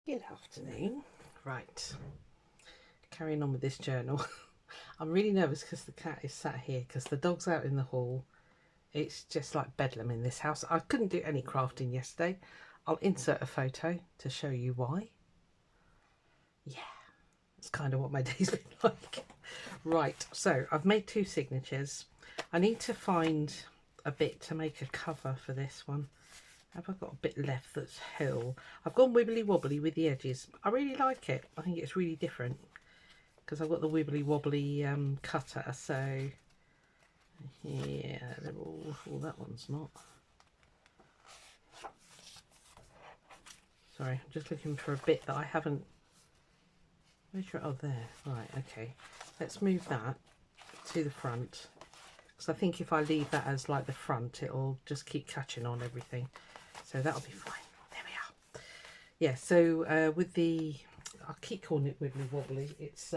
Good afternoon. Right, carrying on with this journal. I'm really nervous because the cat is sat here because the dog's out in the hall. It's just like bedlam in this house. I couldn't do any crafting yesterday. I'll insert a photo to show you why. Yeah, it's kind of what my day's been like. Right, so I've made 2 signatures. I need to find a bit to make a cover for this one. Have I got a bit left that's hill? I've gone wibbly wobbly with the edges. I really like it. I think it's really different because I've got the wibbly wobbly cutter. So yeah, they're all. Oh, that one's not. Sorry, I'm just looking for a bit that I haven't. Where's your? Oh, there. Right. Okay. Let's move that to the front because I think if I leave that as like the front, it'll just keep catching on everything. So that'll be fine. There we are. Yeah, so with the, I'll keep calling it wibbly wobbly. It's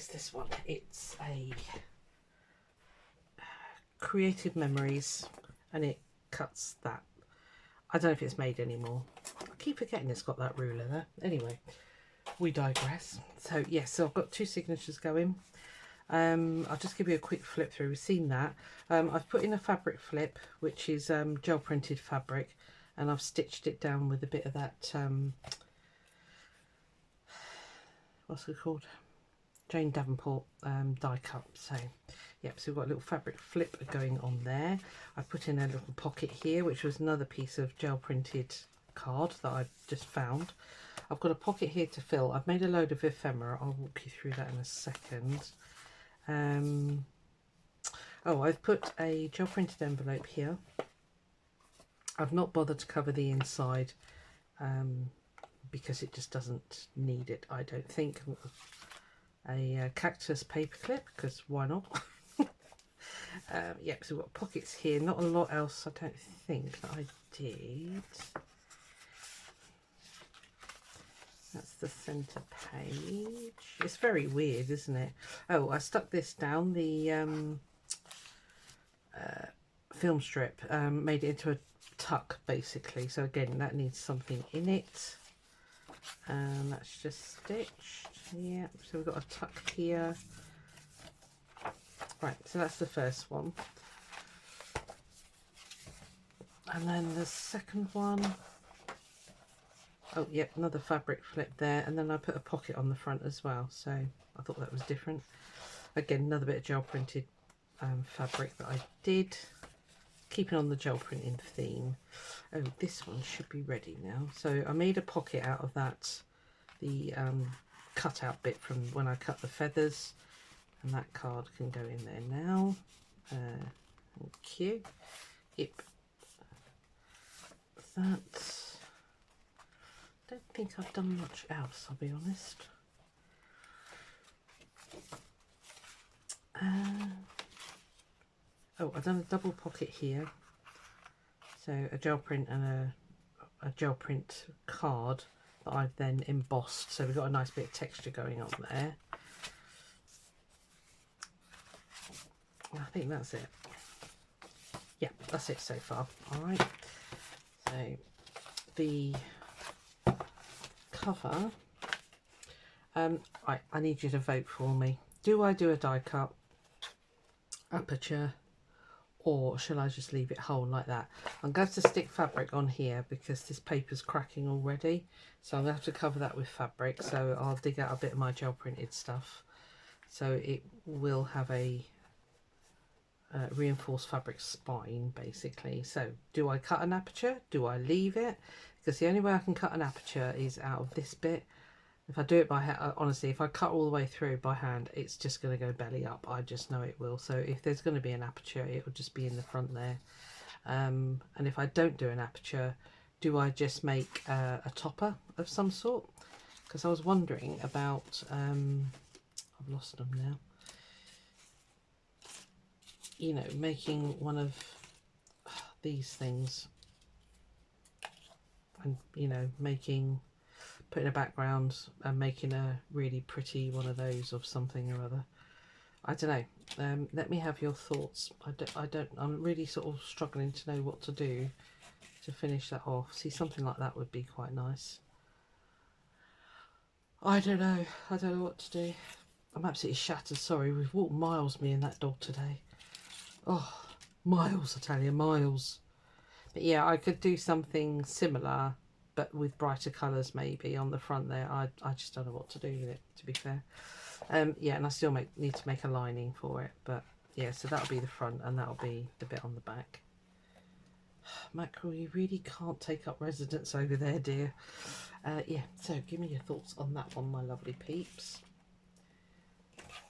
this one. It's a Creative Memories, and it cuts that. I don't know if it's made anymore. I keep forgetting it's got that ruler there. Anyway, we digress. So yes, so I've got 2 signatures going. I'll just give you a quick flip through. We've seen that. I've put in a fabric flip, which is gel printed fabric, and I've stitched it down with a bit of that, what's it called? Jane Davenport die cut. So, yep, so we've got a little fabric flip going on there. I put in a little pocket here, which was another piece of gel printed card that I've just found. I've got a pocket here to fill. I've made a load of ephemera. I'll walk you through that in a second. Oh, I've put a gel printed envelope here. I've not bothered to cover the inside because it just doesn't need it, I don't think. A cactus paper clip, because why not? Yep, so we've got pockets here. Not a lot else, I don't think, that I did. That's the centre page. It's very weird, isn't it? Oh, I stuck this down, the film strip, made it into a tuck, basically. So again, that needs something in it. And that's just stitched. Yeah, so we've got a tuck here. Right, so that's the first one. And then the second one. Oh, yep, another fabric flip there. And then I put a pocket on the front as well. So I thought that was different. Again, another bit of gel printed fabric that I did. Keeping on the gel printing theme. Oh, this one should be ready now. So I made a pocket out of that, the cut out bit from when I cut the feathers, and that card can go in there now. Thank you. Yep. That. Don't think I've done much else, I'll be honest. Oh, I've done a double pocket here. So a gel print and a gel print card that I've then embossed. So we've got a nice bit of texture going on there. I think that's it. Yeah, that's it so far. All right. So the cover. Right, I need you to vote for me. Do I do a die cut, aperture, or shall I just leave it whole like that? I'm going to have to stick fabric on here because this paper's cracking already. So I'm going to have to cover that with fabric. So I'll dig out a bit of my gel printed stuff. So it will have a reinforced fabric spine, basically. So do I cut an aperture? Do I leave it? Because the only way I can cut an aperture is out of this bit. If I do it by hand, honestly, if I cut all the way through by hand, it's just going to go belly up. I just know it will. So if there's going to be an aperture, it will just be in the front there. And if I don't do an aperture, do I just make a topper of some sort? Because I was wondering about, I've lost them now. You know, making one of these things. And, you know, putting a background and making a really pretty one of those of something or other. I don't know. Let me have your thoughts. I'm really sort of struggling to know what to do to finish that off. See, something like that would be quite nice. I don't know what to do. I'm absolutely shattered. Sorry, we've walked miles, me and that dog today. Oh, miles, I tell you, miles. But yeah, I could do something similar, but with brighter colours maybe on the front there. I just don't know what to do with it, to be fair. Yeah, and I still need to make a lining for it. But yeah, so that'll be the front and that'll be the bit on the back. Mackerel, you really can't take up residence over there, dear. Yeah, so give me your thoughts on that one, my lovely peeps.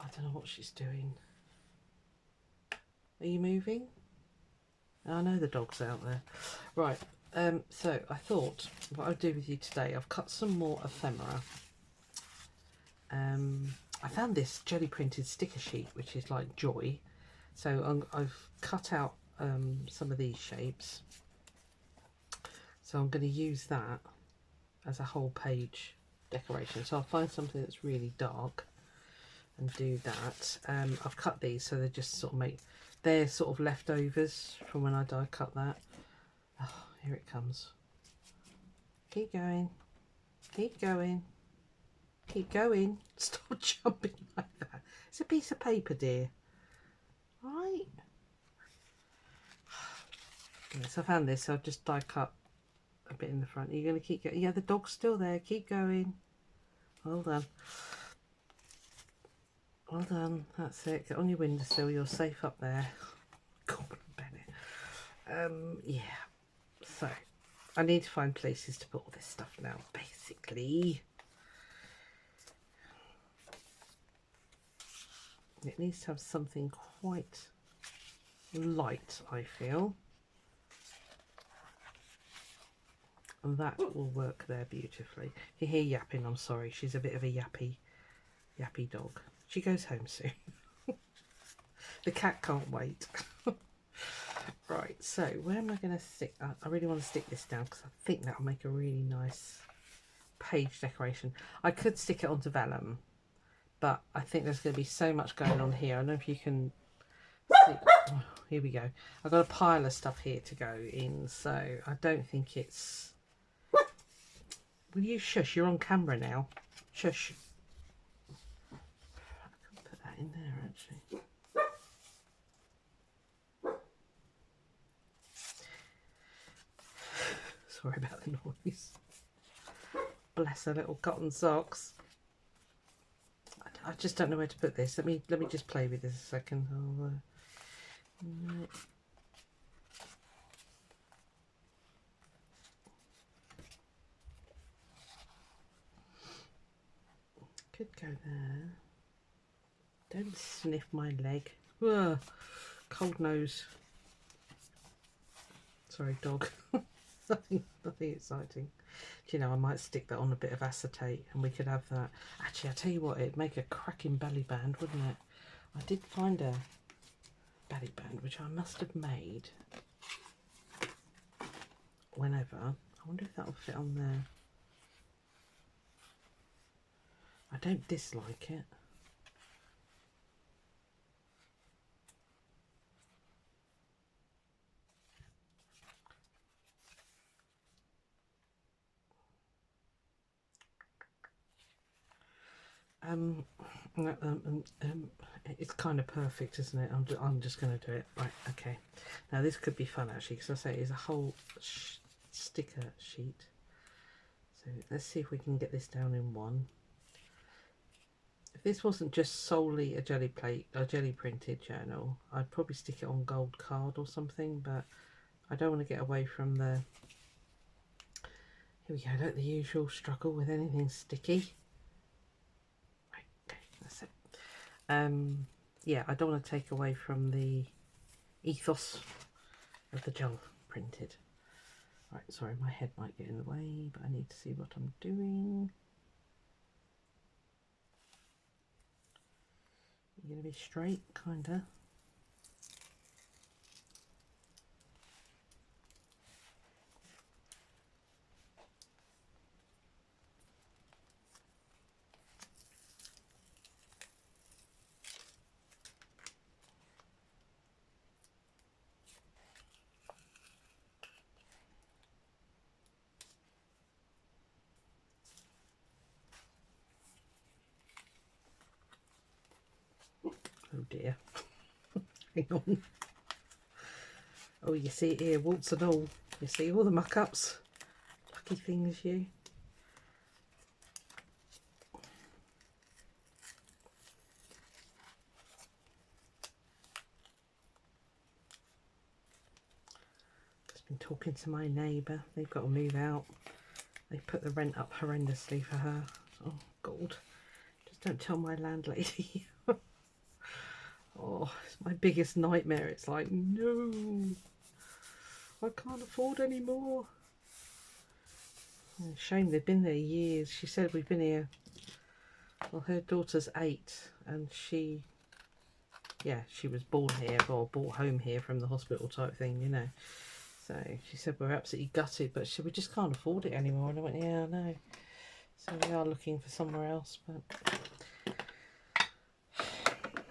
I don't know what she's doing. Are you moving? I know the dog's out there. Right, so I thought what I'd do with you today, I've cut some more ephemera. I found this jelly printed sticker sheet, which is like joy. So I've cut out some of these shapes. So I'm going to use that as a whole page decoration. So I'll find something that's really dark and do that. I've cut these so they just sort of they're sort of leftovers from when I die cut that. Oh, here it comes. Keep going. Keep going. Keep going. Stop jumping like that. It's a piece of paper, dear. Right. So I found this, so I've just die cut a bit in the front. Are you going to keep going? Yeah, the dog's still there. Keep going. Well done. Well done. That's it. Get on your windowsill. You're safe up there. Goblin Bennett. Yeah. So I need to find places to put all this stuff now, basically. It needs to have something quite light, I feel. And that will work there beautifully. If you hear yapping, I'm sorry. She's a bit of a yappy dog. She goes home soon. The cat can't wait. Right, so where am I going to stick? I really want to stick this down because I think that'll make a really nice page decoration. I could stick it onto vellum, but I think there's going to be so much going on here. I don't know if you can see. Oh, here we go. I've got a pile of stuff here to go in, so I don't think it's... Will you shush? You're on camera now. Shush. I can put that in there, actually. Sorry about the noise. Bless her little cotton socks. I just don't know where to put this. Let me just play with this a second. Could go there. Don't sniff my leg. Ugh, cold nose. Sorry, dog. nothing exciting. Do you know, I might stick that on a bit of acetate and we could have that. Actually, I tell you what, it'd make a cracking belly band, wouldn't it? I did find a belly band which I must have made whenever. I wonder if that'll fit on there. I don't dislike it. It's kind of perfect, isn't it? I'm just going to do it. Right, okay. Now this could be fun actually, because I say it's a whole sticker sheet. So let's see if we can get this down in one. If this wasn't just solely a jelly printed journal, I'd probably stick it on gold card or something, but I don't want to get away from the... Here we go, don't the usual struggle with anything sticky. Right, okay, that's it. Yeah, I don't want to take away from the ethos of the gel printed. Right, sorry, my head might get in the way, but I need to see what I'm doing. You're going to be straight, kinda. dear. Hang on. Oh, you see it here, warts and all. You see all the muck-ups. Lucky things, you. Just been talking to my neighbour. They've got to move out. They put the rent up horrendously for her. Oh, God. Just don't tell my landlady. Oh, it's my biggest nightmare. It's like, no, I can't afford any more. Oh, shame, they've been there years. She said we've been here. Well, her daughter's 8 and she was born here or brought home here from the hospital type thing, you know. So she said we're absolutely gutted, but we just can't afford it anymore. And I went, yeah, I know. So we are looking for somewhere else, but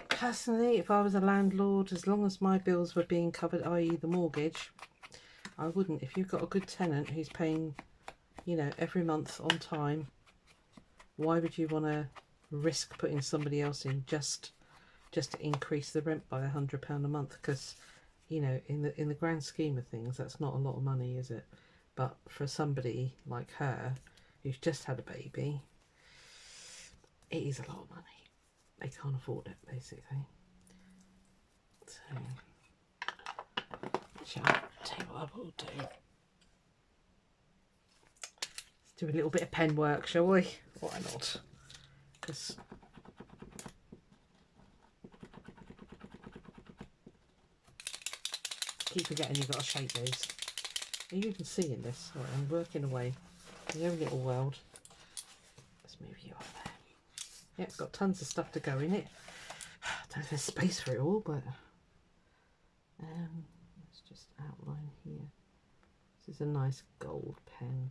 personally, if I was a landlord, as long as my bills were being covered, i.e. the mortgage, I wouldn't. If you've got a good tenant who's paying, you know, every month on time, why would you want to risk putting somebody else in just to increase the rent by £100 a month? Because, you know, in the grand scheme of things, that's not a lot of money, is it? But for somebody like her who's just had a baby, it is a lot of money. They can't afford it, basically. So, shall I tell you what I will do? Let's do a little bit of pen work, shall we? Why not? Because keep forgetting you've got to shape these. Are you even seeing this? Right, I'm working away in your little world. Let's move you up there. Yeah, it's got tons of stuff to go in it. I don't know if there's space for it all, but let's just outline here. This is a nice gold pen.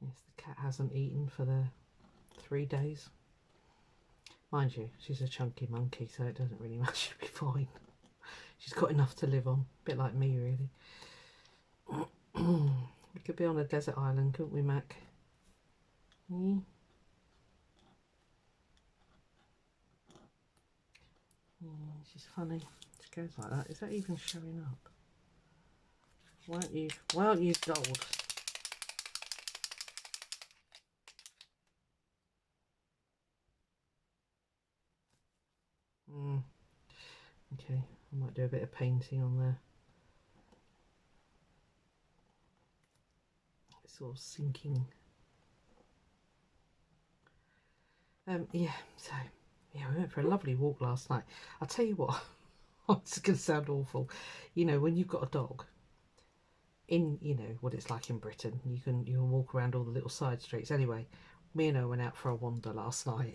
Yes, the cat hasn't eaten for the 3 days. Mind you, she's a chunky monkey, so it doesn't really matter, she'll be fine. She's got enough to live on, a bit like me, really. We could be on a desert island, couldn't we, Mac? Yeah. Yeah, she's funny. She goes like that. Is that even showing up? Why aren't you gold? Okay, I might do a bit of painting on there. It's sort of sinking. Yeah, so yeah, we went for a lovely walk last night. I'll tell you what, it's going to sound awful. You know, when you've got a dog, you know what it's like in Britain, you can walk around all the little side streets. Anyway, me and her went out for a wander last night,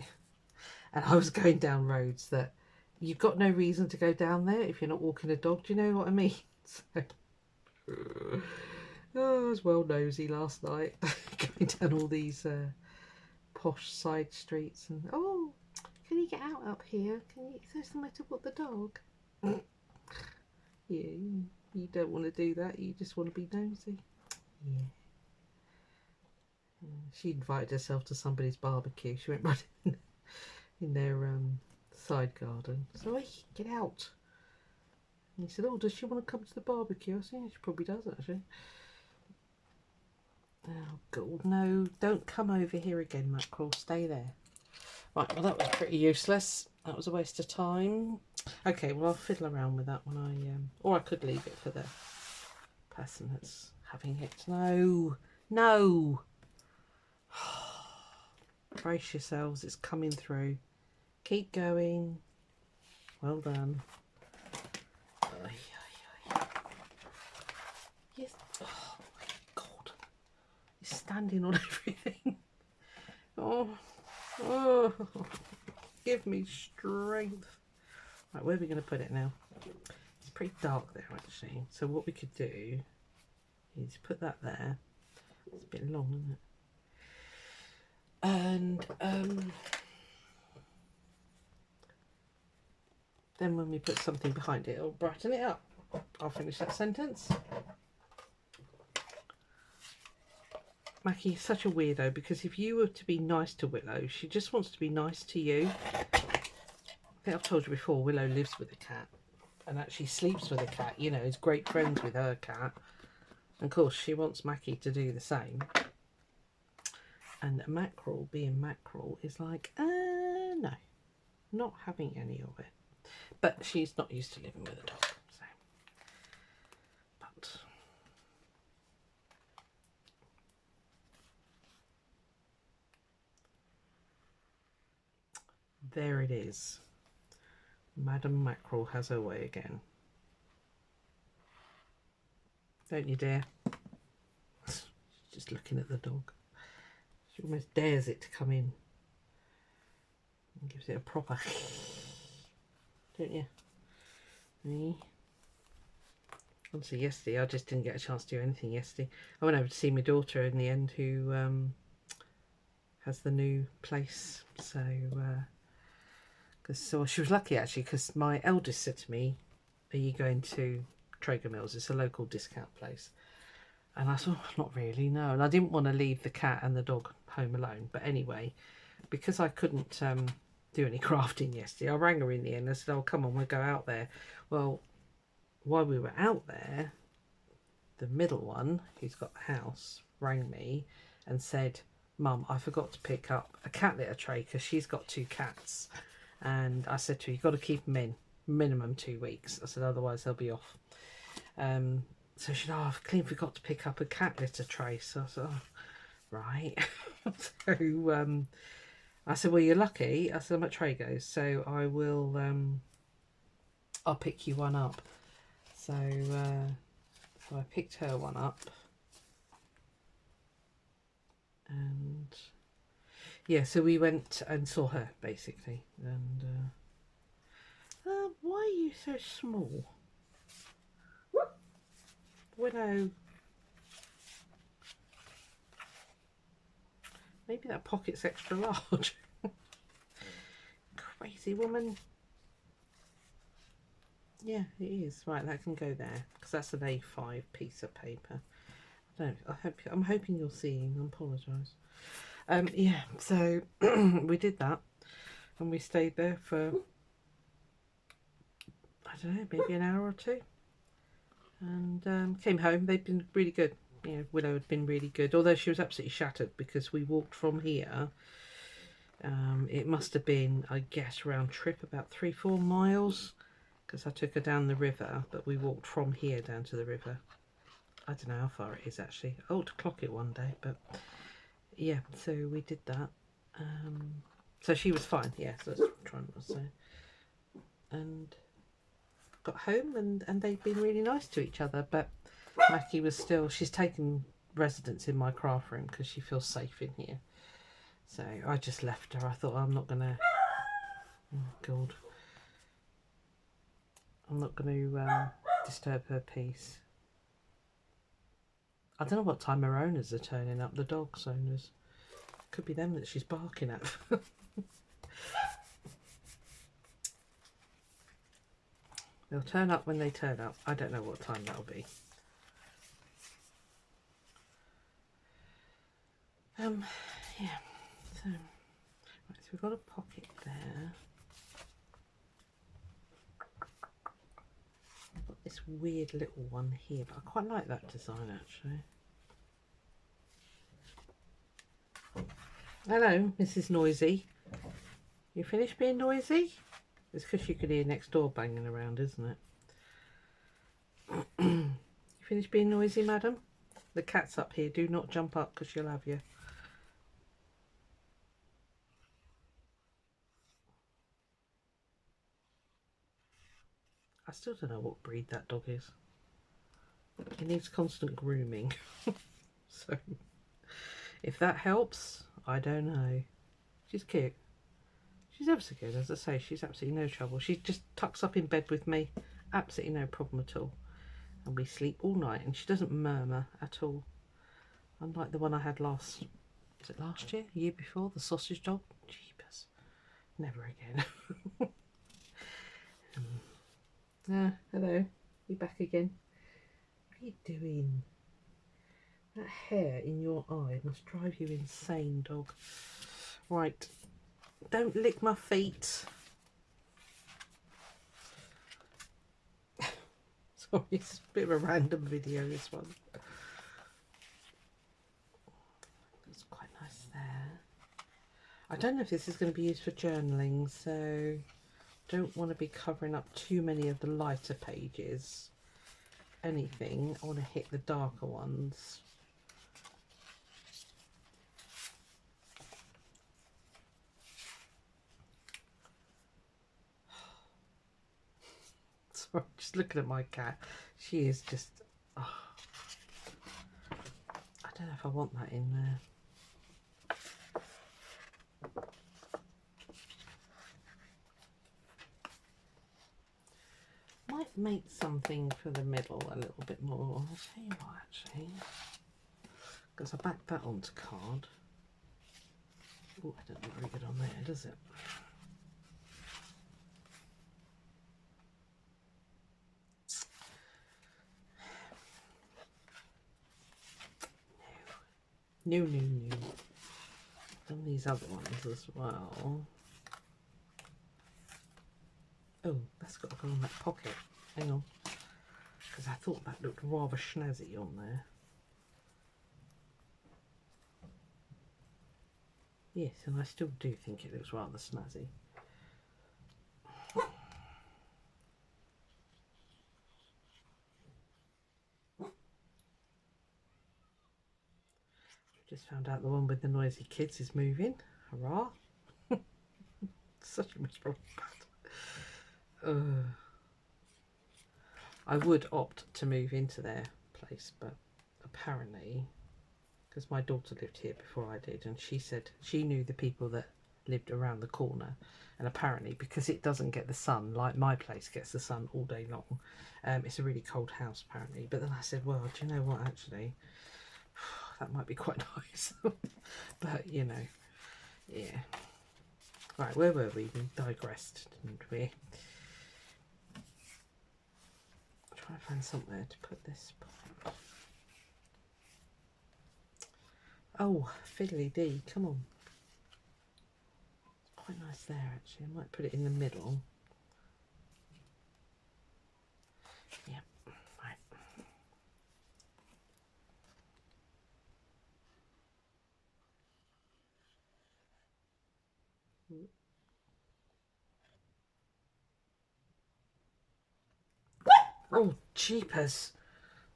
and I was going down roads that you've got no reason to go down there if you're not walking a dog. Do you know what I mean? So, I was well nosy last night, going down all these posh side streets, and oh, can you get out up here? Is there somewhere to put the dog? Yeah, you don't want to do that. You just want to be nosy. Yeah. She invited herself to somebody's barbecue. She went right in their side garden. So, hey, get out. And he said, oh, does she want to come to the barbecue? I said, yeah, she probably does, actually. Oh, God, no, don't come over here again, Mackerel. Stay there. Right, well, that was pretty useless. That was a waste of time. Okay, well, I'll fiddle around with that when or I could leave it for the person that's having it. No, no. Brace yourselves, it's coming through. Keep going. Well done. Yes. Oh my God. He's standing on everything. Oh. Give me strength. Right, where are we going to put it now? It's pretty dark there, actually. So what we could do is put that there. It's a bit long, isn't it? And Then when we put something behind it, it'll brighten it up. I'll finish that sentence. Mackie's such a weirdo, because if you were to be nice to Willow, she just wants to be nice to you. I think I've told you before, Willow lives with a cat and actually sleeps with a cat, you know, is great friends with her cat. And of course, she wants Mackie to do the same. And Mackerel, being Mackerel, is like, no, not having any of it. But she's not used to living with a dog, so. But there it is. Madam Mackerel has her way again. Don't you dare? Just looking at the dog. She almost dares it to come in. And gives it a proper don't you? Me. Obviously yesterday I just didn't get a chance to do anything yesterday. I went over to see my daughter in the end, who has the new place. So so she was lucky actually, because my eldest said to me, are you going to Traeger Mills? It's a local discount place. And I thought, not really, no. And I didn't want to leave the cat and the dog home alone. But anyway, because I couldn't do any crafting yesterday, I rang her in the end. I said, oh, come on, we'll go out there. Well, while we were out there, the middle one, who's got the house, rang me and said, Mum, I forgot to pick up a cat litter tray because she's got 2 cats. And I said to her, you've got to keep them in minimum 2 weeks. I said, otherwise they'll be off. So she said, oh, I've clean forgot to pick up a cat litter tray. So I said, oh, right. So I said, well, you're lucky. I said, I'm at Traeger's, so I will, I'll pick you one up. So, so I picked her one up. And yeah, so we went and saw her basically. And why are you so small? Willow. Maybe that pocket's extra large. Crazy woman. Yeah, it is. Right, that can go there because that's an A5 piece of paper. I'm hoping you're seeing. I apologise. Yeah, so we did that, and we stayed there for, I don't know, maybe an hour or 2, and came home. They've been really good. You know, Willow had been really good, although she was absolutely shattered because we walked from here. It must have been, I guess, round trip about 3-4 miles, because I took her down the river, but we walked from here down to the river. I don't know how far it is actually. I ought to clock it one day, but yeah, so we did that. So she was fine, yes, that's what I'm trying to say. And got home, and they've been really nice to each other, but Mackie was still, she's taken residence in my craft room because she feels safe in here. So I just left her. I thought, I'm not going to, oh God, I'm not going to disturb her peace. I don't know what time her owners are turning up, the dog's owners. Could be them that she's barking at. They'll turn up when they turn up. I don't know what time that'll be. Yeah. So, right, so we've got a pocket there. I've got this weird little one here, but I quite like that design actually. Hello, Mrs. Noisy. You finished being noisy? It's because you could hear next door banging around, isn't it? You finished being noisy, madam? The cat's up here. Do not jump up because she'll have you. I still don't know what breed that dog is. It needs constant grooming. So, if that helps, I don't know. She's cute. She's ever so good, as I say. She's absolutely no trouble. She just tucks up in bed with me. Absolutely no problem at all. And we sleep all night, and she doesn't murmur at all. Unlike the one I had last, was it last year? Year before? The sausage dog? Jeepers. Never again. Hello, you back again? What are you doing? That hair in your eye must drive you insane, dog. Right, don't lick my feet. Sorry, it's a bit of a random video, this one. That's quite nice there. I don't know if this is going to be used for journaling, so don't want to be covering up too many of the lighter pages. Anything, I want to hit the darker ones. Sorry, just looking at my cat. She is just, oh, I don't know if I want that in there. Might make something for the middle a little bit more. I'll tell you what, actually, because I backed that onto card. Oh, I don't look very good on there, does it? No. Done these other ones as well. Oh, that's got to go in that pocket. Hang on, because I thought that looked rather snazzy on there. Yes, and I still do think it looks rather snazzy. Just found out the one with the noisy kids is moving. Hurrah! Such a miserable bat. I would opt to move into their place, but apparently, because my daughter lived here before I did, and she said she knew the people that lived around the corner, and apparently because it doesn't get the sun like my place gets the sun all day long, it's a really cold house apparently. But then I said, well, do you know what, actually that might be quite nice. But you know, yeah. Right, where were we? We digressed, didn't we? I'm trying to find somewhere to put this. Oh, fiddly dee, come on. It's quite nice there, actually. I might put it in the middle. Yeah, right. Oh, jeepers.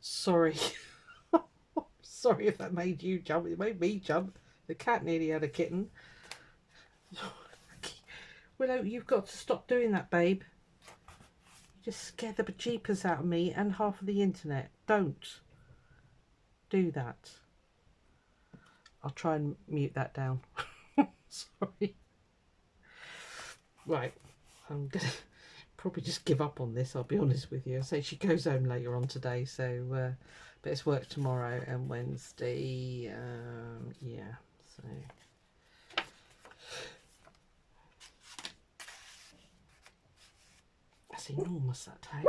Sorry. Sorry if that made you jump. It made me jump. The cat nearly had a kitten. Willow, you've got to stop doing that, babe. You just scared the bejeepers out of me and half of the internet. Don't do that. I'll try and mute that down. Sorry. Right, I'm gonna probably just give up on this, I'll be honest with you. I say she goes home later on today, so but it's work tomorrow and Wednesday. Yeah, so that's enormous, that tag.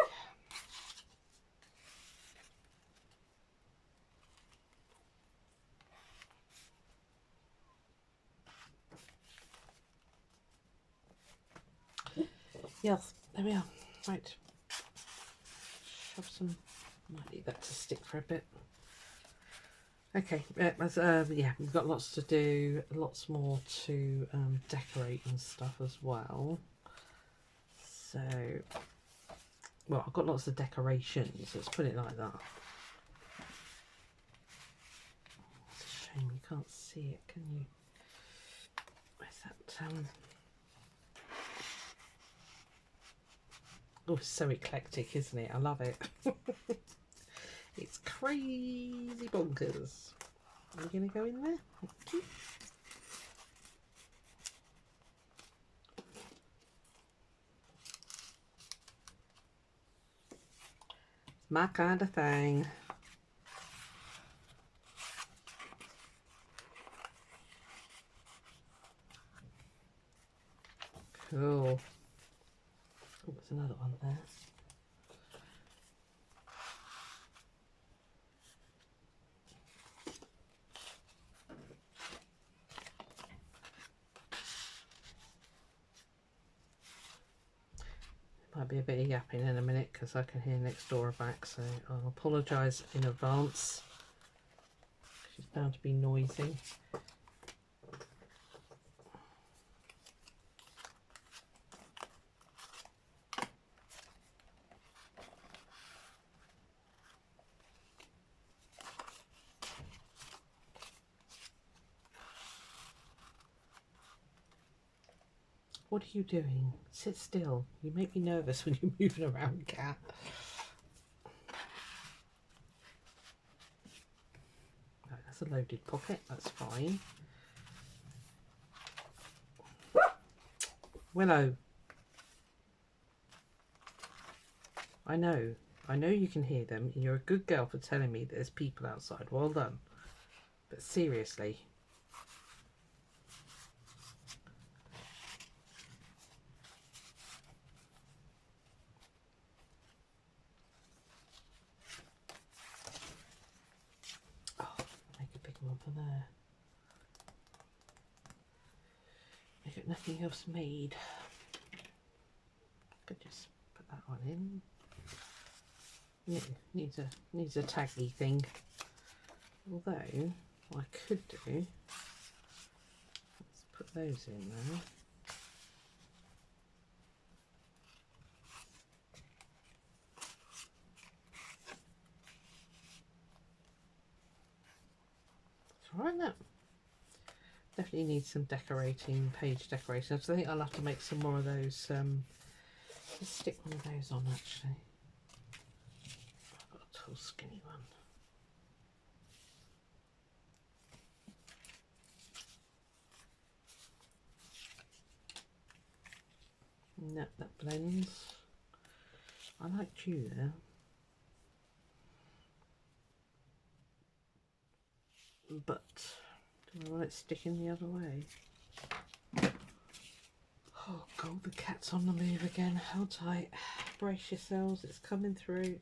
Yes, there we are. Right, shove some. Might need that to stick for a bit. Okay, yeah, we've got lots to do, lots more to decorate and stuff as well. So, well, I've got lots of decorations, let's put it like that. It's a shame you can't see it, can you? Where's that? Oh, it's so eclectic, isn't it? I love it. It's crazy bonkers. Are you going to go in there? Thank you. My kind of thing. Cool. Oh, there's There's another one there. Might be a bit of yapping in a minute because I can hear next door back, so I'll apologise in advance. She's bound to be noisy. What are you doing? Sit still. You make me nervous when you're moving around, cat. Right, that's a loaded pocket. That's fine. Willow. I know you can hear them. And you're a good girl for telling me that there's people outside. Well done. But seriously. For there. I got nothing else made. Could just put that one in. Needs a taggy thing. Although what I could do, let's put those in there. Right now, definitely need some decorating, page decorations. I think I'll have to make some more of those. Let's stick one of those on actually. I've got a tall skinny one. No, that blends. I liked you there. But do I want it sticking the other way? Oh god, the cat's on the move again. Hold tight. Brace yourselves, it's coming through.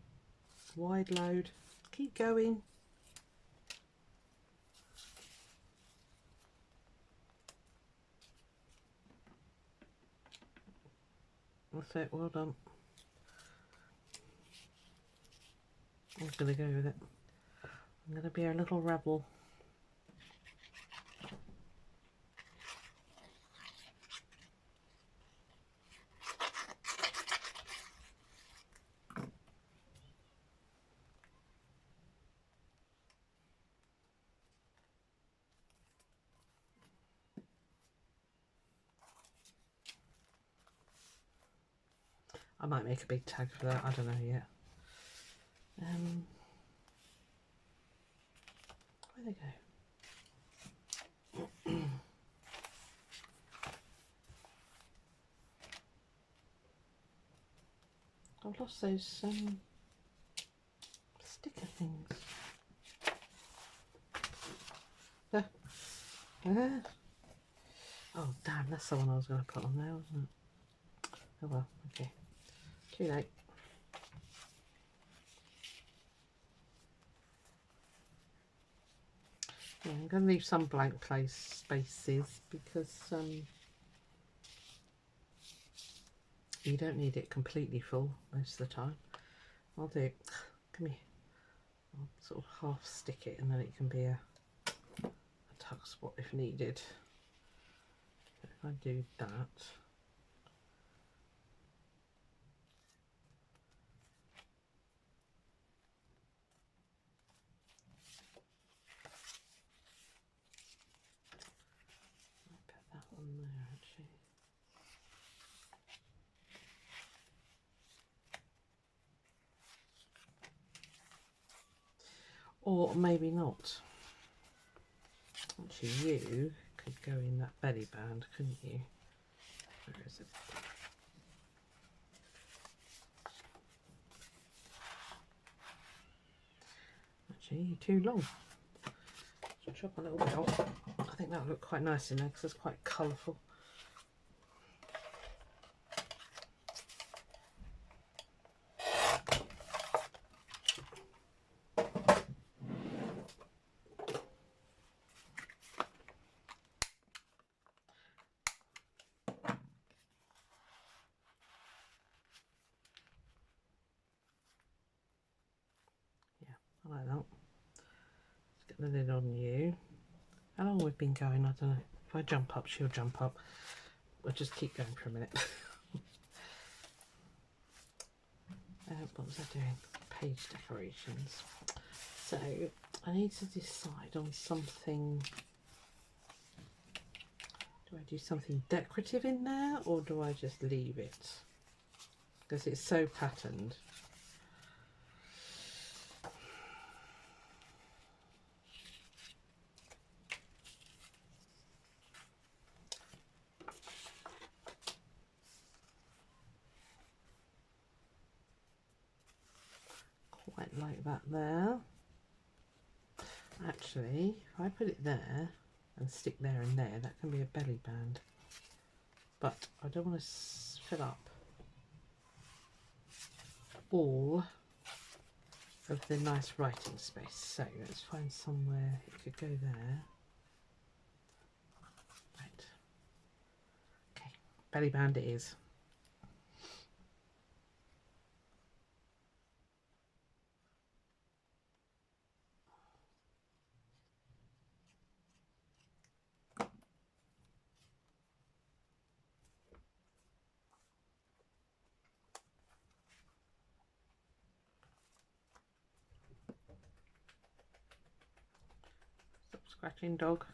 Wide load. Keep going. That's it, well done. I'm gonna go with it. I'm gonna be a little rebel. I might make a big tag for that, I don't know yet. Where they go? I've lost those sticker things. Oh damn, that's the one I was going to put on there, wasn't it? Oh well, okay. Too late. Yeah, I'm going to leave some blank spaces because you don't need it completely full most of the time. I'll do it. Come here. I'll sort of half stick it and then it can be a tuck spot if needed. If I do that. There actually. Or maybe not. Actually, you could go in that belly band, couldn't you? Where is it? Actually, you're too long. So chop a little bit off. I think that'll look quite nice in there because it's quite colourful. like that. Let's get the lid on you. How long we've been going, I don't know. If I jump up, she'll jump up. We'll just keep going for a minute. What was I doing? Page decorations. So I need to decide on something. Do I do something decorative in there, or do I just leave it? Because it's so patterned. Quite like that there. Actually, if I put it there and stick there and there, that can be a belly band. But I don't want to fill up all of the nice writing space. So let's find somewhere it could go there. Right. Okay, belly band it is. Stop scratching, dog.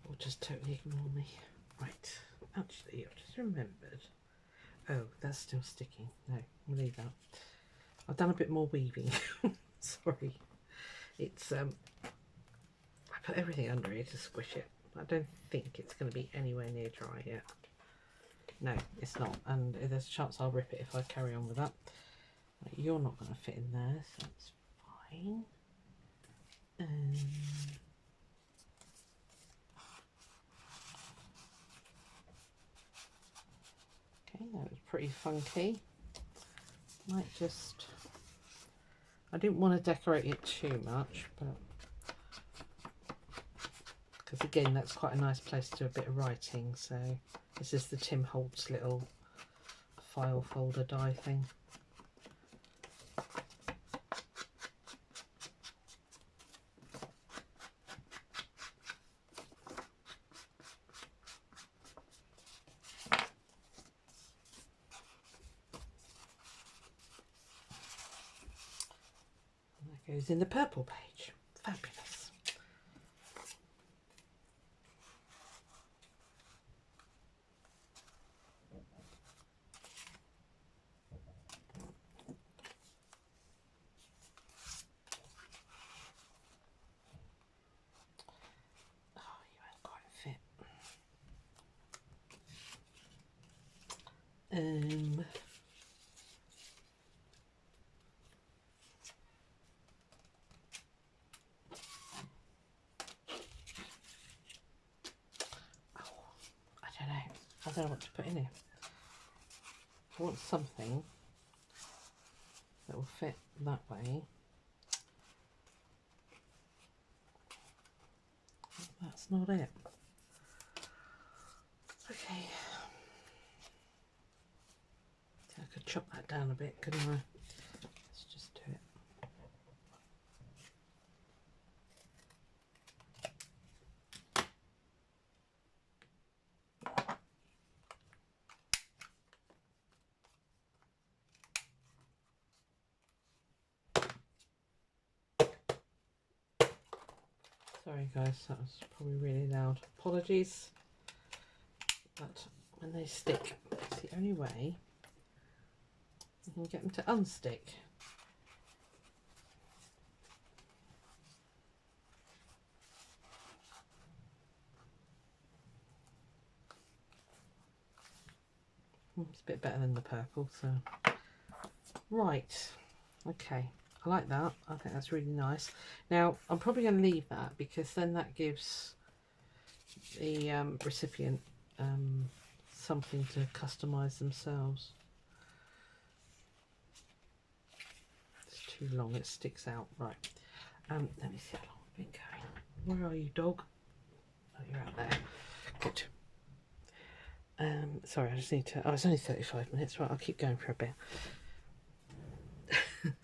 Or just totally ignore me. Right, actually I've just remembered. Oh, that's still sticking. No, we'll leave that. I've done a bit more weaving. Sorry. It's I put everything under here to squish it. I don't think it's going to be anywhere near dry yet. No, it's not. And there's a chance I'll rip it if I carry on with that. Right, you're not going to fit in there, so that's fine. Okay, that was pretty funky. Might just... I didn't want to decorate it too much, but... Because again, that's quite a nice place to do a bit of writing. So this is the Tim Holtz little file folder die thing. Goes in the purple page. Fabulous. Oh, you won't quite fit. I don't know what to put in here. I want something that will fit that way. That's not it. Okay. So I could chop that down a bit, couldn't I? Let's just do it. Sorry guys, that was probably really loud. Apologies. But when they stick, it's the only way you can get them to unstick. It's a bit better than the purple, so right, okay. I like that. I think that's really nice. Now, I'm probably going to leave that because then that gives the recipient something to customise themselves. It's too long, it sticks out. Right. Let me see how long we've been going. Where are you, dog? Oh, you're out there. Good. Sorry, I just need to... Oh, it's only 35 minutes. Right, I'll keep going for a bit.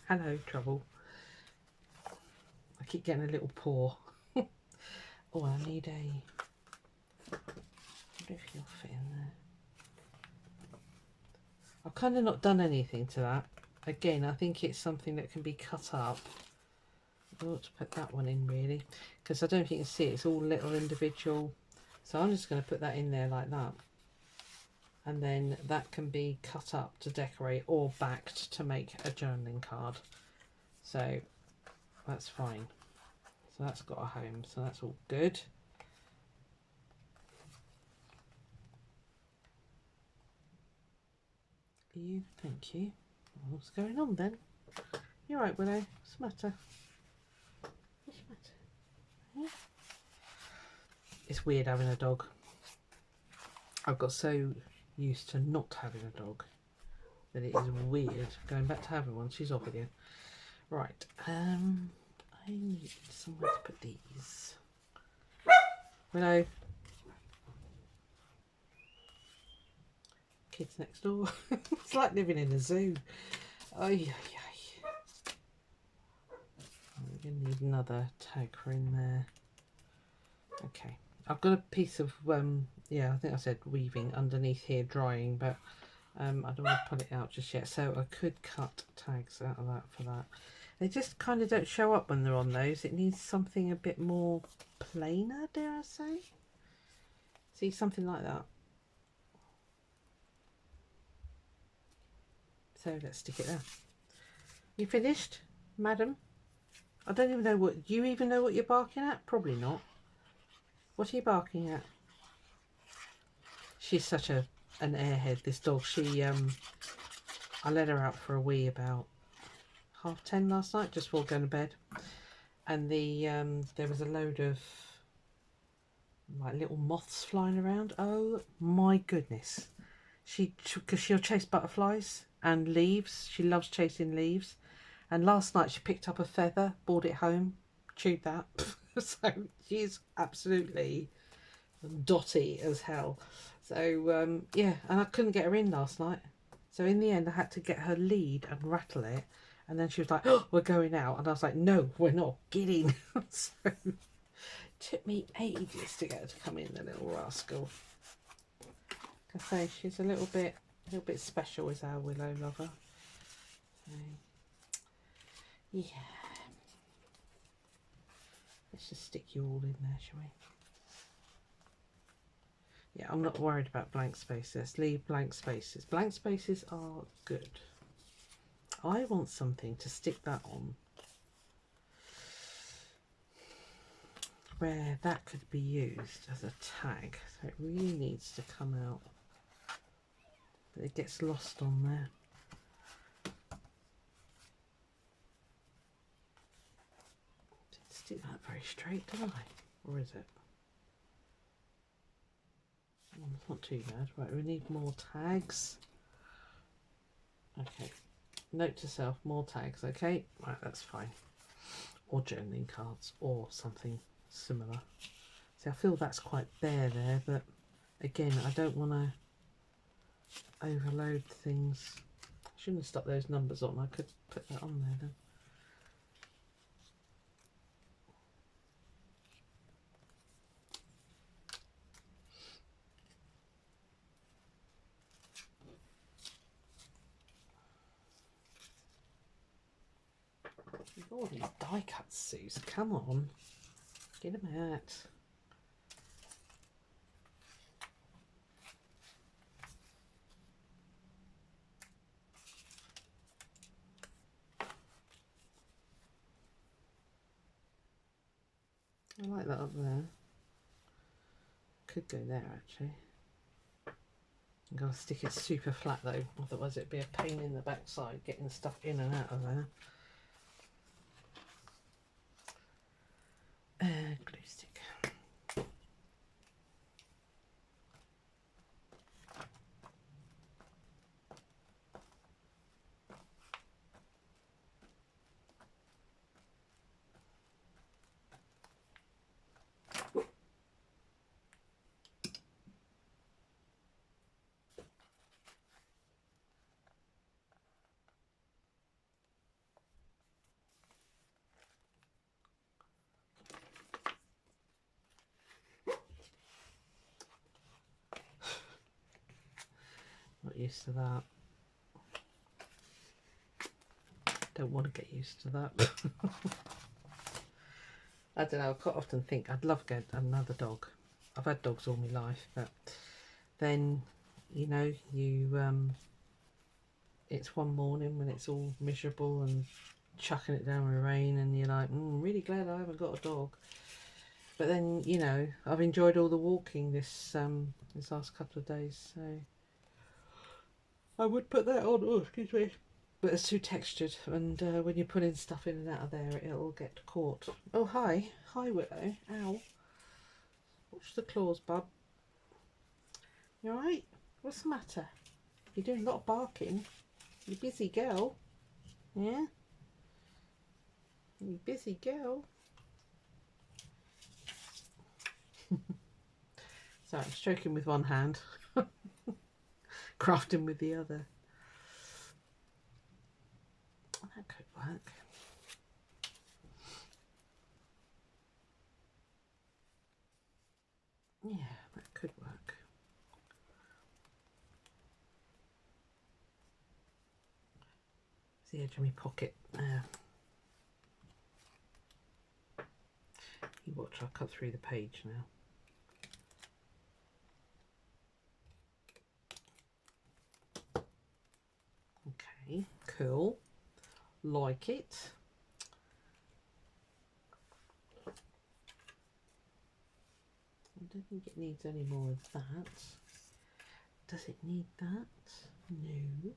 Hello, trouble. I keep getting a little paw. Oh, I need a... I wonder if you'll fit in there. I've kind of not done anything to that. Again, I think it's something that can be cut up. I ought to put that one in really, because I don't think you can see it. It's all little individual. So I'm just going to put that in there like that. And then that can be cut up to decorate or backed to make a journaling card. So that's fine. So that's got a home. So that's all good. You, thank you. What's going on then? You're right, Willow. What's the matter? What's the matter? Yeah. It's weird having a dog. I've got so used to not having a dog that it is weird going back to having one. She's off again. Right. I need somewhere to put these. Willow. Kids next door. It's like living in a zoo. Oh yeah. We're going to need another tag for in there. Okay. I've got a piece of, yeah, I think I said weaving underneath here drying, but I don't want to pull it out just yet. So I could cut tags out of that for that. They just kind of don't show up when they're on those. It needs something a bit more plainer, dare I say. See, something like that. So let's stick it there. You finished, madam? I don't even know what, do you even know what you're barking at? Probably not. What are you barking at? She's such an airhead, this dog. She, I let her out for a wee about 10:30 last night, just before going to bed. And there was a load of like little moths flying around. Oh my goodness. Because she'll chase butterflies and leaves. She loves chasing leaves. And last night she picked up a feather, brought it home, chewed that. So she's absolutely dotty as hell. So yeah, and I couldn't get her in last night. So in the end I had to get her lead and rattle it. And then she was like, oh, we're going out. And I was like, no, we're not. Get in. So it took me ages to get her to come in, the little rascal. I say she's a little bit special, is our Willow lover. So, yeah. Let's just stick you all in there, shall we? Yeah, I'm not worried about blank spaces. Let's leave blank spaces. Blank spaces are good. I want something to stick that on where that could be used as a tag. So it really needs to come out. But it gets lost on there. Didn't stick that very straight, did I? Or is it? Oh, it's not too bad. Right, we need more tags. Okay. Note to self, more tags, okay? Right, that's fine. Or journaling cards or something similar. See, I feel that's quite bare there, but again, I don't want to overload things. I shouldn't have stuck those numbers on. I could put that on there then. You've got all these die cuts, Suze. Come on. Get them out. I like that up there. Could go there actually. I'm going to stick it super flat though, otherwise it'd be a pain in the backside getting stuff in and out of there. Glue stick. used to that. Don't want to get used to that. I don't know, I quite often think I'd love to get another dog. I've had dogs all my life, but then, you know, it's one morning when it's all miserable and chucking it down with rain, and you're like, I'm really glad I haven't got a dog. But then, you know, I've enjoyed all the walking this last couple of days, so I would put that on. Oh, excuse me. But it's too textured, and when you're putting stuff in and out of there, it'll get caught. Oh, hi. Hi, Willow. Ow. Watch the claws, bub. You alright? What's the matter? You're doing a lot of barking. You busy girl. Yeah? You busy girl. So I'm stroking with one hand. Crafting with the other. That could work. Yeah, that could work. It's the edge of my pocket there. You watch, I'll cut through the page now. Okay, cool. Like it. I don't think it needs any more of that. Does it need that? No.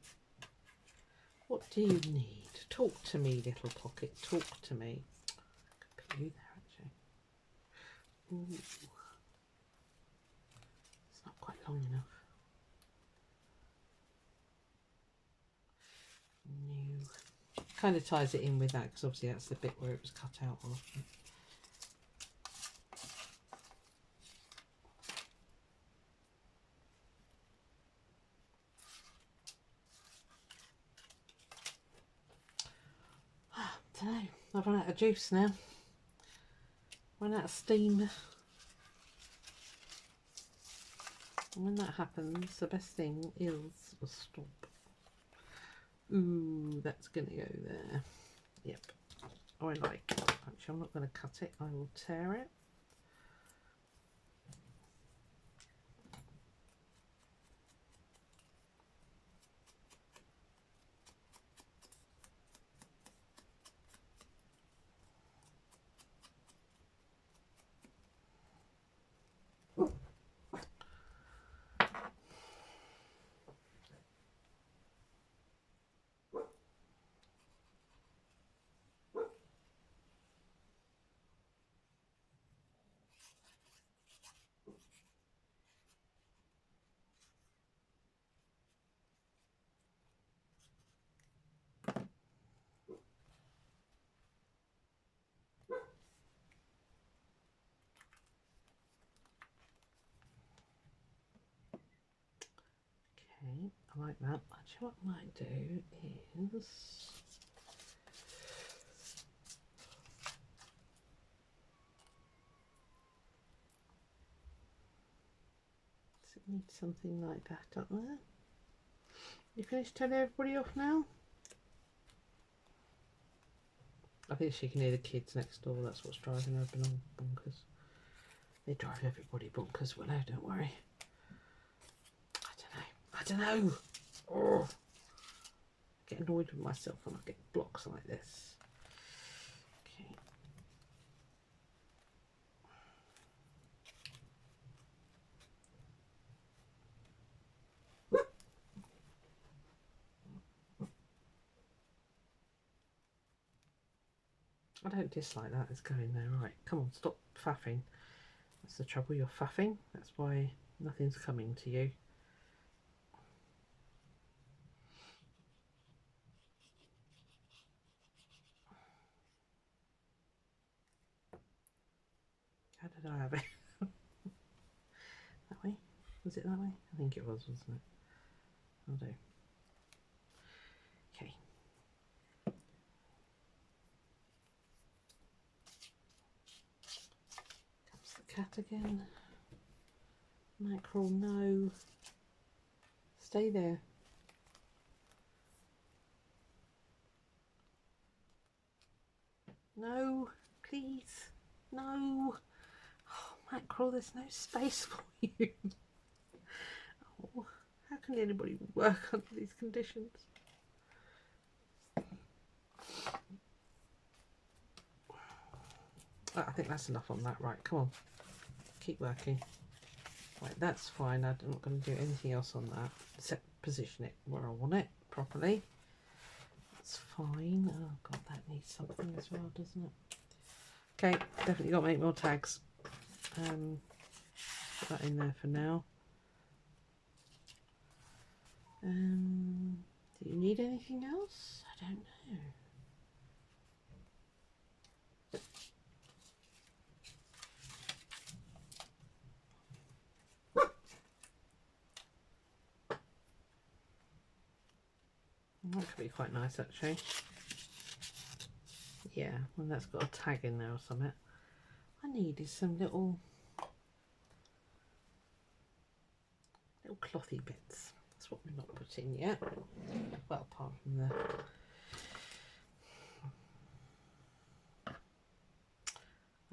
What do you need? Talk to me, little pocket. Talk to me. I could put you there, actually. Ooh. It's not quite long enough. No. Kind of ties it in with that, because obviously that's the bit where it was cut out of. I don't know. I've run out of juice now. Run out of steam. And when that happens, the best thing is a stop. Ooh, that's going to go there. Yep. I like it. Actually, I'm not going to cut it. I will tear it. Okay, I like that. Actually, what I might do is... Does it need something like that up there? You finished telling everybody off now? I think she can hear the kids next door. That's what's driving her bonkers. They drive everybody bonkers, Willow, don't worry. I don't know. Oh. I get annoyed with myself when I get blocks like this. Okay. I don't dislike that. It's going there. Right, come on, stop faffing. That's the trouble, you're faffing. That's why nothing's coming to you. How did I have it? That way? Was it that way? I think it was, wasn't it? I'll do. Okay. Comes the cat again. Mackerel, no. Stay there. No, please. No. Oh, mackerel, there's no space for you. Oh, how can anybody work under these conditions? Oh, I think that's enough on that. Right, come on. Keep working. Right, that's fine. I'm not going to do anything else on that except position it where I want it properly. That's fine. Oh god, that needs something as well, doesn't it? Okay, definitely got to make more tags. Put that in there for now. Do you need anything else? I don't know. That could be quite nice actually. Yeah, and that's got a tag in there or something. I needed some little clothy bits. That's what we're not putting yet. Well, apart from the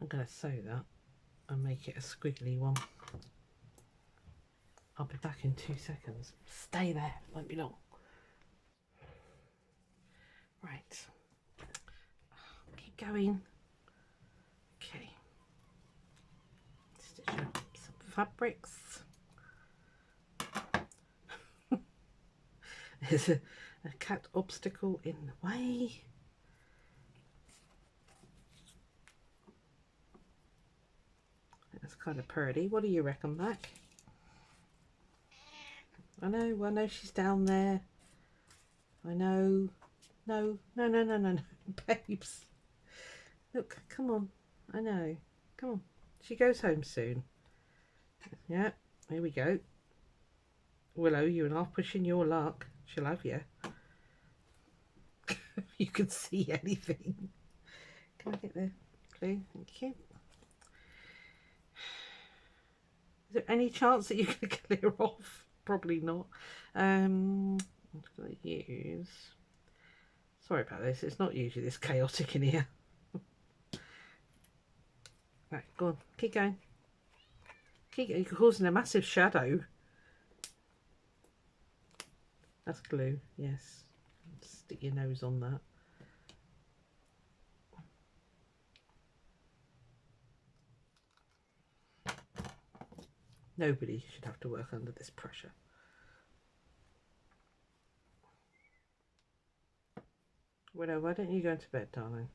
I'm going to sew that and make it a squiggly one. I'll be back in 2 seconds. Stay there, won't be long. Right. Keep going. Okay. Stitch up some fabrics. There's a cat obstacle in the way. That's kind of pretty. What do you reckon, Mac? I know she's down there. I know. No, babes. Look, come on. I know. Come on. She goes home soon. Yeah, here we go. Willow, you're not pushing your luck. She'll have you. You can see anything. Can I get the glue? Thank you. Is there any chance that you can clear off? Probably not. I'm just going to use... Sorry about this. It's not usually this chaotic in here. Right, go on. Keep going. You're causing a massive shadow. That's glue, yes. Stick your nose on that. Nobody should have to work under this pressure. Willow, why don't you go into bed, darling?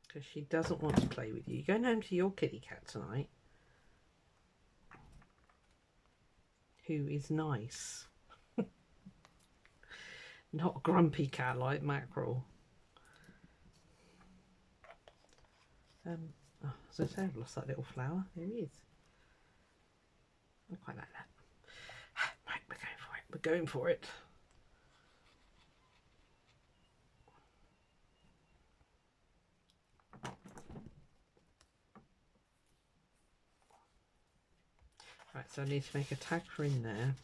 Because she doesn't want to play with you. You're going home to your kitty cat tonight. Who is nice. Not a grumpy cat like Mackerel. Oh, as I say, I've lost that little flower. There he is. I quite like that. Right, we're going for it. We're going for it. Right, so I need to make a tag for in there.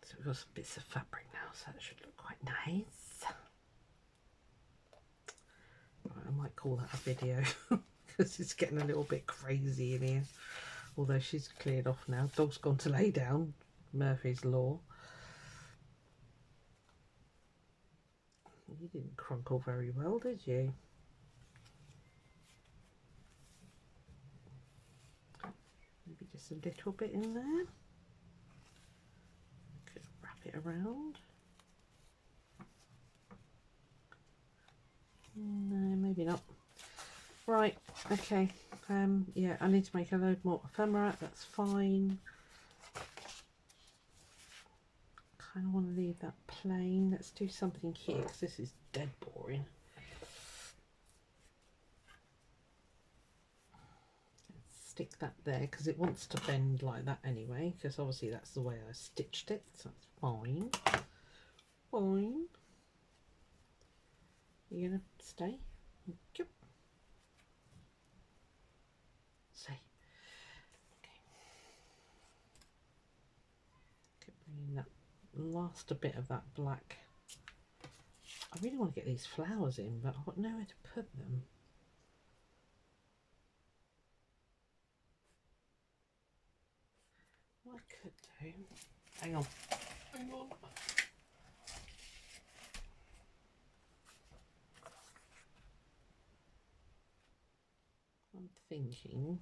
So we've got some bits of fabric now, so that should look quite nice. Right, I might call that a video because it's getting a little bit crazy in here. Although she's cleared off now. Dog's gone to lay down. Murphy's Law. You didn't crunkle very well, did you? Maybe just a little bit in there. Could wrap it around. No, maybe not. Right, okay. Yeah, I need to make a load more ephemera. That's fine. Kind of want to leave that plain. Let's do something here because this is dead boring. Stick that there because it wants to bend like that anyway, because obviously that's the way I stitched it, so that's fine. Fine. You gonna stay? Yep. Stay. Okay. Keep bringing that last a bit of that black. I really want to get these flowers in, but I've got nowhere to put them. What I could do, hang on. I'm thinking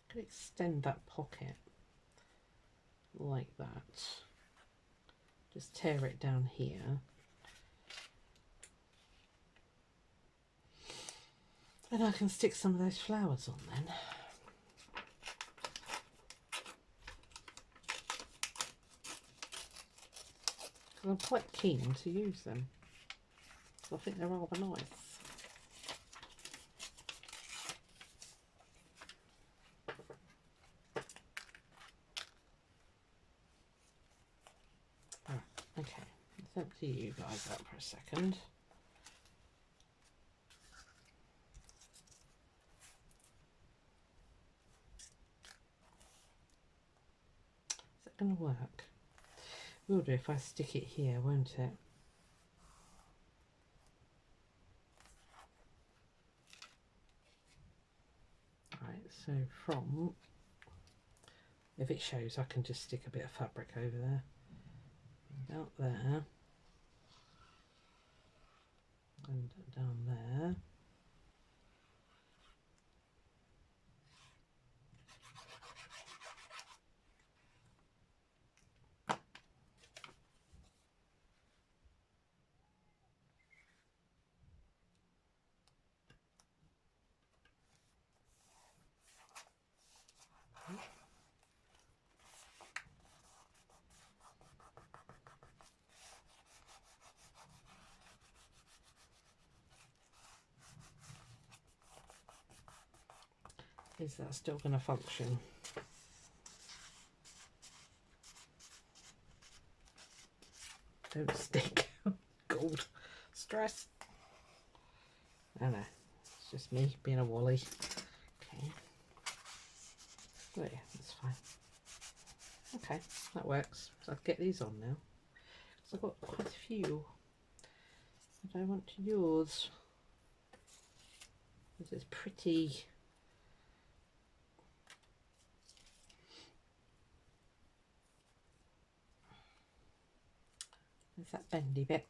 I could extend that pocket like that. Just tear it down here. And I can stick some of those flowers on then. Because I'm quite keen to use them. I think they're rather nice. Right, okay, let's empty you guys out for a second. Is that going to work? Will do if I stick it here, won't it? Right, so from, if it shows, I can just stick a bit of fabric over there, about there, and down there. Is that still going to function? Don't stick. God, stress. I don't know. It's just me being a wally. Okay. Oh yeah, that's fine. Okay, that works. So I'll get these on now. So I've got quite a few that I want to use. This is pretty. There's that bendy bit.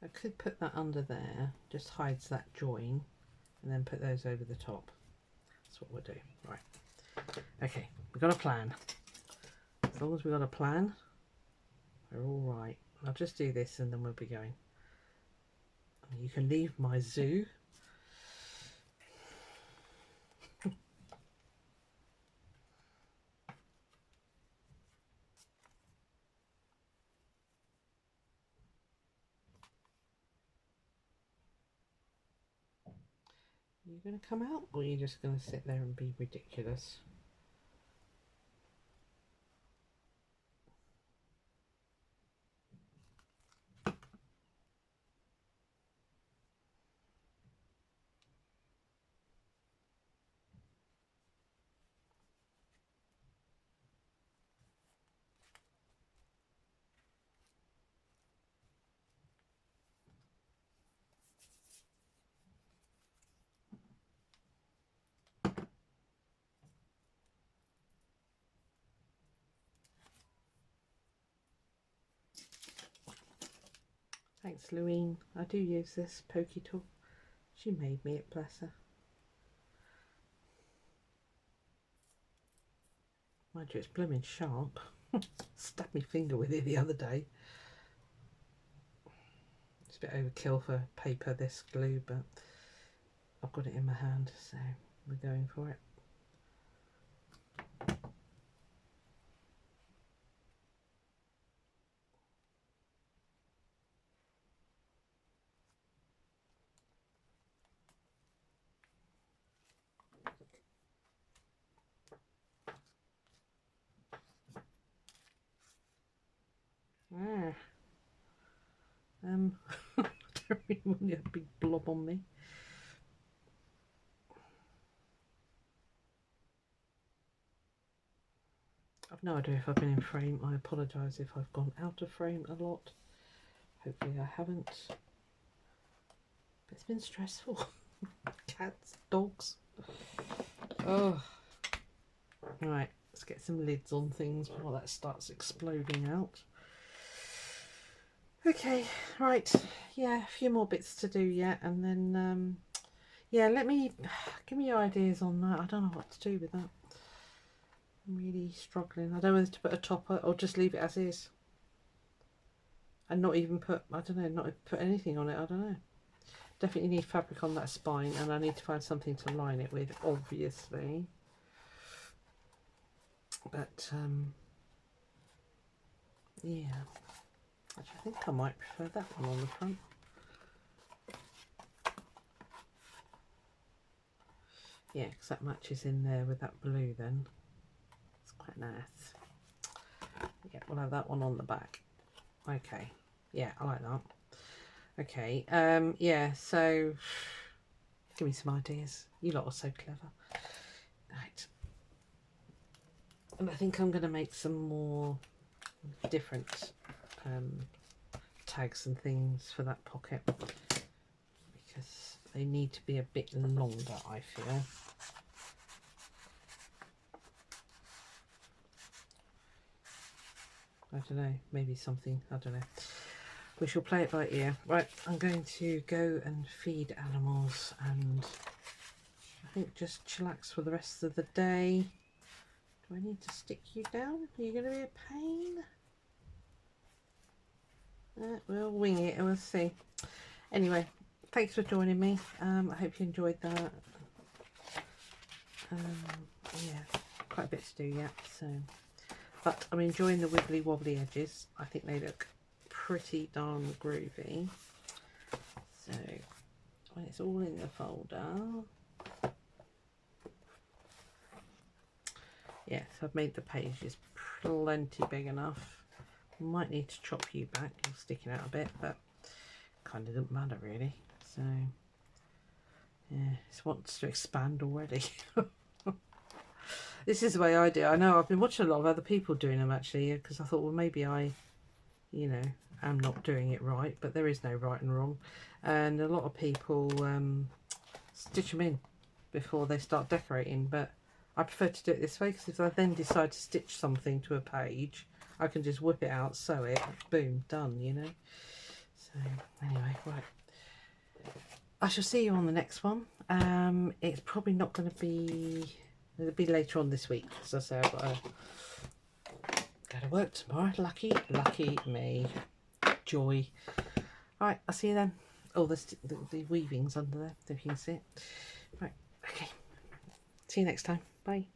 I could put that under there, just hides that join, and then put those over the top. That's what we'll do. Right. Okay, we've got a plan. As long as we've got a plan, we're all right. I'll just do this and then we'll be going. You can leave my zoo. Are you going to come out, or are you just going to sit there and be ridiculous? Thanks, Louine. I do use this pokey tool. She made me it, bless her. Mind you, it's blooming sharp. Stabbed my finger with it the other day. It's a bit overkill for paper, this glue, but I've got it in my hand, so we're going for it. I don't really want a big blob on me. I've no idea if I've been in frame. I apologise if I've gone out of frame a lot. Hopefully I haven't. But it's been stressful. Cats, dogs. Oh. Right, let's get some lids on things before that starts exploding out. Okay, right. Yeah, a few more bits to do yet, and then yeah, give me your ideas on that. I don't know what to do with that. I'm really struggling. I don't know whether to put a topper or just leave it as is. And not even put, I don't know, not put anything on it, I don't know. Definitely need fabric on that spine, and I need to find something to line it with, obviously. But, yeah. Actually, I think I might prefer that one on the front. Yeah, because that matches in there with that blue then. It's quite nice. Yeah, we'll have that one on the back. Okay. Yeah, I like that. Okay. Yeah, so give me some ideas. You lot are so clever. Right. And I think I'm going to make some more different tags and things for that pocket, because they need to be a bit longer, I feel. I don't know, maybe something, I don't know. We shall play it by ear. Right, I'm going to go and feed animals and I think just chillax for the rest of the day. Do I need to stick you down? Are you going to be a pain? We'll wing it and we'll see. Anyway, thanks for joining me. I hope you enjoyed that. Yeah, quite a bit to do yet, so. But I'm enjoying the wibbly wobbly edges. I think they look pretty darn groovy. So when it's all in the folder, yeah, so I've made the pages plenty big enough. Might need to chop you back, you're sticking out a bit, but kind of doesn't matter really. So yeah, it wants to expand already. This is the way I do. I know I've been watching a lot of other people doing them actually, because I thought, well, maybe I, you know, am not doing it right, but there is no right and wrong. And a lot of people stitch them in before they start decorating, but I prefer to do it this way, because if I then decide to stitch something to a page, I can just whip it out, sew it, boom, done, you know. So anyway, right. I shall see you on the next one. It's probably not going to be... It'll be later on this week, as I say. I've got to go to work tomorrow. Lucky me. Joy. Right, I'll see you then. Oh, the weaving's under there, if you can see it. Right, okay. See you next time. Bye.